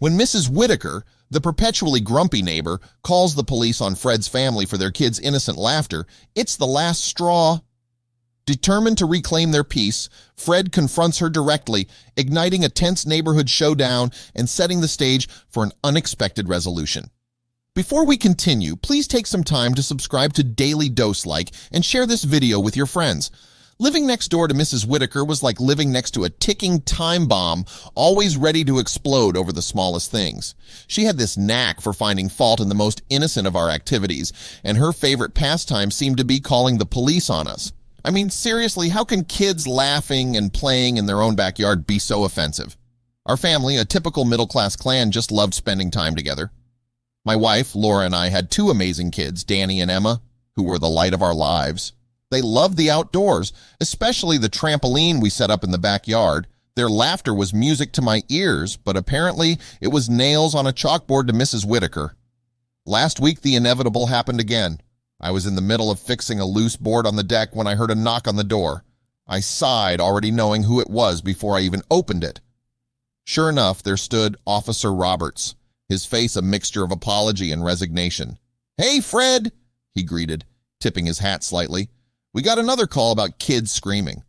When Mrs. Whitaker, the perpetually grumpy neighbor, calls the police on Fred's family for their kids' innocent laughter, it's the last straw. Determined to reclaim their peace, Fred confronts her directly, igniting a tense neighborhood showdown and setting the stage for an unexpected resolution. Before we continue, please take some time to subscribe to Dailydose and share this video with your friends. Living next door to Mrs. Whitaker was like living next to a ticking time bomb, always ready to explode over the smallest things. She had this knack for finding fault in the most innocent of our activities, and her favorite pastime seemed to be calling the police on us. I mean, seriously, how can kids laughing and playing in their own backyard be so offensive? Our family, a typical middle-class clan, just loved spending time together. My wife, Laura, and I had two amazing kids, Danny and Emma, who were the light of our lives. They loved the outdoors, especially the trampoline we set up in the backyard. Their laughter was music to my ears, but apparently it was nails on a chalkboard to Mrs. Whitaker. Last week, the inevitable happened again. I was in the middle of fixing a loose board on the deck when I heard a knock on the door. I sighed, already knowing who it was before I even opened it. Sure enough, there stood Officer Roberts, his face a mixture of apology and resignation. "Hey, Fred," he greeted, tipping his hat slightly. "We got another call about kids screaming.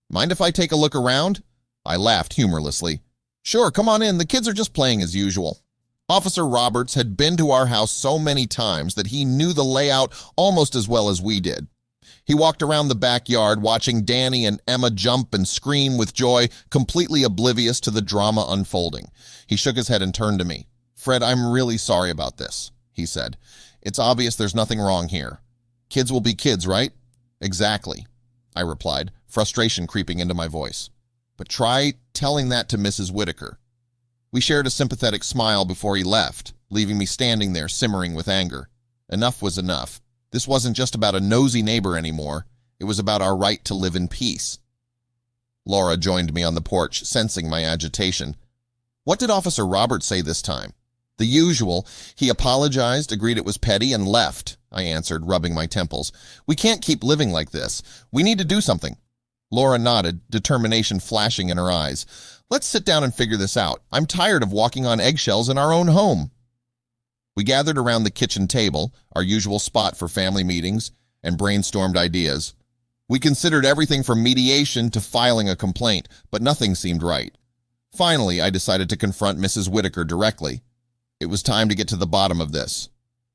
Mind if I take a look around?" I laughed humorlessly. "Sure, come on in. The kids are just playing as usual." Officer Roberts had been to our house so many times that he knew the layout almost as well as we did. He walked around the backyard, watching Danny and Emma jump and scream with joy, completely oblivious to the drama unfolding. He shook his head and turned to me. "Fred, I'm really sorry about this," he said. "It's obvious there's nothing wrong here. Kids will be kids, right?" "Exactly," I replied, frustration creeping into my voice. "But try telling that to Mrs. Whitaker." We shared a sympathetic smile before he left, leaving me standing there simmering with anger. Enough was enough. This wasn't just about a nosy neighbor anymore. It was about our right to live in peace. Laura joined me on the porch, sensing my agitation. "What did Officer Roberts say this time?" "The usual. He apologized, agreed it was petty, and left," I answered, rubbing my temples. "We can't keep living like this. We need to do something." Laura nodded, determination flashing in her eyes. "Let's sit down and figure this out. I'm tired of walking on eggshells in our own home." We gathered around the kitchen table, our usual spot for family meetings, and brainstormed ideas. We considered everything from mediation to filing a complaint, but nothing seemed right. Finally, I decided to confront Mrs. Whitaker directly. It was time to get to the bottom of this.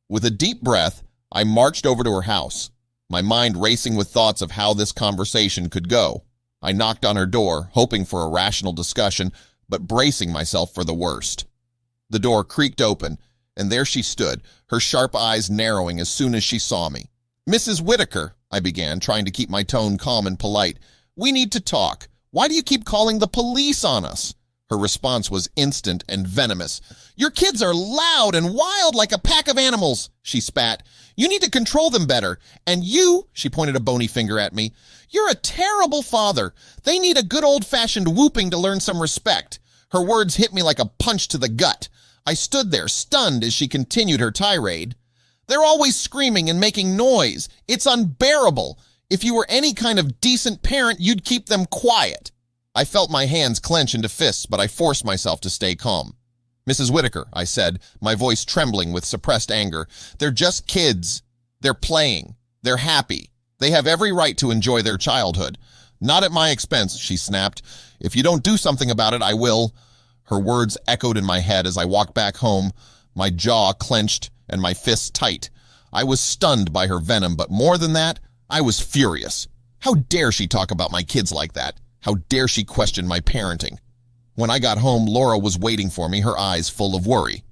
With a deep breath, I marched over to her house, my mind racing with thoughts of how this conversation could go. I knocked on her door, hoping for a rational discussion, but bracing myself for the worst. The door creaked open, and there she stood, her sharp eyes narrowing as soon as she saw me. "Mrs. Whitaker," I began, trying to keep my tone calm and polite, "we need to talk. Why do you keep calling the police on us?" Her response was instant and venomous. "Your kids are loud and wild like a pack of animals," she spat. "You need to control them better. And you," she pointed a bony finger at me, "you're a terrible father. They need a good old-fashioned whooping to learn some respect." Her words hit me like a punch to the gut. I stood there, stunned, as she continued her tirade. "They're always screaming and making noise. It's unbearable. If you were any kind of decent parent, you'd keep them quiet." I felt my hands clench into fists, but I forced myself to stay calm. "Mrs. Whitaker," I said, my voice trembling with suppressed anger, "they're just kids. They're playing. They're happy. They have every right to enjoy their childhood." "Not at my expense," she snapped. "If you don't do something about it, I will." Her words echoed in my head as I walked back home, my jaw clenched and my fists tight. I was stunned by her venom, but more than that, I was furious. How dare she talk about my kids like that? How dare she question my parenting? When I got home, Laura was waiting for me, her eyes full of worry.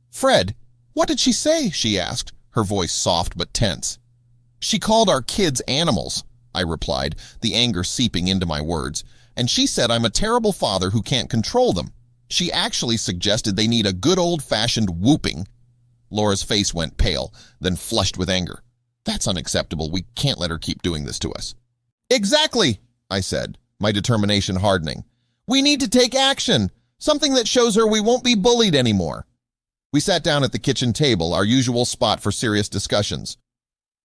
"Fred, what did she say?" she asked, her voice soft but tense. "She called our kids animals," I replied, the anger seeping into my words. "And she said I'm a terrible father who can't control them. She actually suggested they need a good old-fashioned whooping." Laura's face went pale, then flushed with anger. "That's unacceptable. We can't let her keep doing this to us." "Exactly," I said, my determination hardening. "We need to take action, something that shows her we won't be bullied anymore." We sat down at the kitchen table, our usual spot for serious discussions.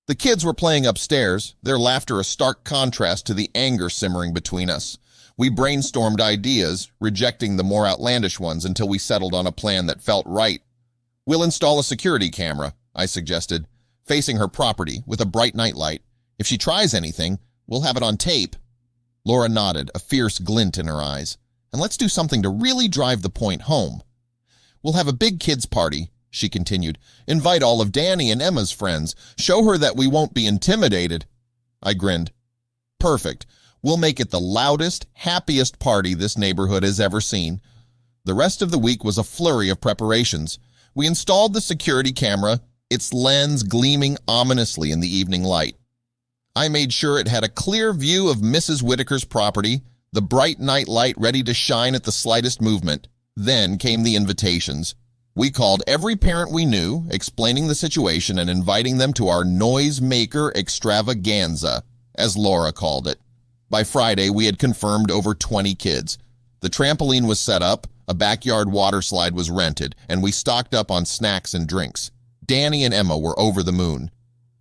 The kids were playing upstairs, their laughter a stark contrast to the anger simmering between us. We brainstormed ideas, rejecting the more outlandish ones until we settled on a plan that felt right. "We'll install a security camera," I suggested, "facing her property with a bright nightlight. If she tries anything, we'll have it on tape." Laura nodded, a fierce glint in her eyes. "And let's do something to really drive the point home." "We'll have a big kids' party," she continued. "Invite all of Danny and Emma's friends. Show her that we won't be intimidated." I grinned. "Perfect. We'll make it the loudest, happiest party this neighborhood has ever seen." The rest of the week was a flurry of preparations. We installed the security camera, its lens gleaming ominously in the evening light. I made sure it had a clear view of Mrs. Whitaker's property, the bright night light ready to shine at the slightest movement. Then came the invitations. We called every parent we knew, explaining the situation and inviting them to our noise-maker extravaganza, as Laura called it. By Friday, we had confirmed over 20 kids. The trampoline was set up, a backyard water slide was rented, and we stocked up on snacks and drinks. Danny and Emma were over the moon.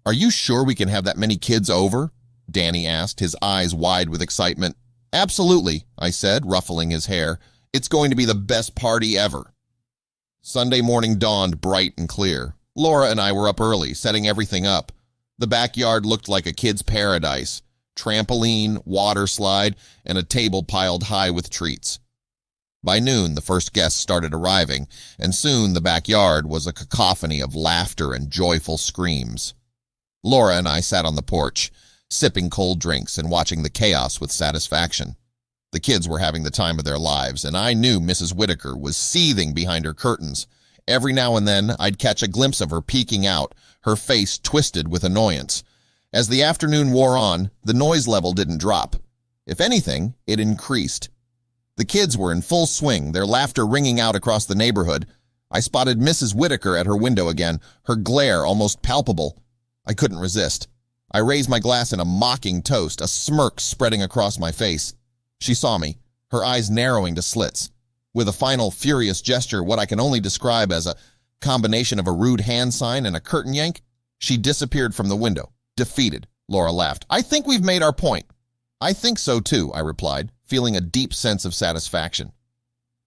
"Are you sure we can have that many kids over?" Danny asked, his eyes wide with excitement. "Absolutely," I said, ruffling his hair. "It's going to be the best party ever." Sunday morning dawned bright and clear. Laura and I were up early, setting everything up. The backyard looked like a kid's paradise. Trampoline, water slide, and a table piled high with treats. By noon, the first guests started arriving, and soon the backyard was a cacophony of laughter and joyful screams. Laura and I sat on the porch, sipping cold drinks and watching the chaos with satisfaction. The kids were having the time of their lives, and I knew Mrs. Whitaker was seething behind her curtains. Every now and then, I'd catch a glimpse of her peeking out, her face twisted with annoyance. As the afternoon wore on, the noise level didn't drop. If anything, it increased. The kids were in full swing, their laughter ringing out across the neighborhood. I spotted Mrs. Whitaker at her window again, her glare almost palpable. I couldn't resist. I raised my glass in a mocking toast, a smirk spreading across my face. She saw me, her eyes narrowing to slits. With a final furious gesture, what I can only describe as a combination of a rude hand sign and a curtain yank, she disappeared from the window. Defeated, Laura laughed. "I think we've made our point." "I think so too," I replied, feeling a deep sense of satisfaction.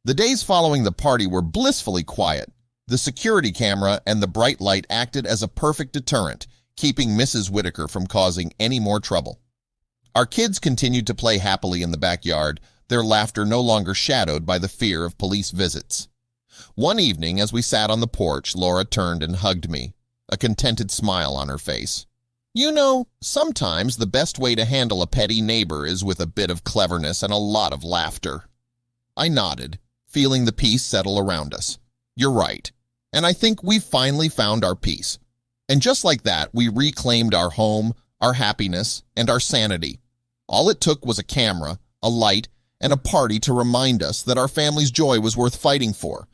The days following the party were blissfully quiet. The security camera and the bright light acted as a perfect deterrent, keeping Mrs. Whitaker from causing any more trouble. Our kids continued to play happily in the backyard, their laughter no longer shadowed by the fear of police visits. One evening, as we sat on the porch, Laura turned and hugged me, a contented smile on her face. "You know, sometimes the best way to handle a petty neighbor is with a bit of cleverness and a lot of laughter." I nodded, feeling the peace settle around us. "You're right, and I think we've finally found our peace." And just like that, we reclaimed our home, our happiness, and our sanity. All it took was a camera, a light, and a party to remind us that our family's joy was worth fighting for.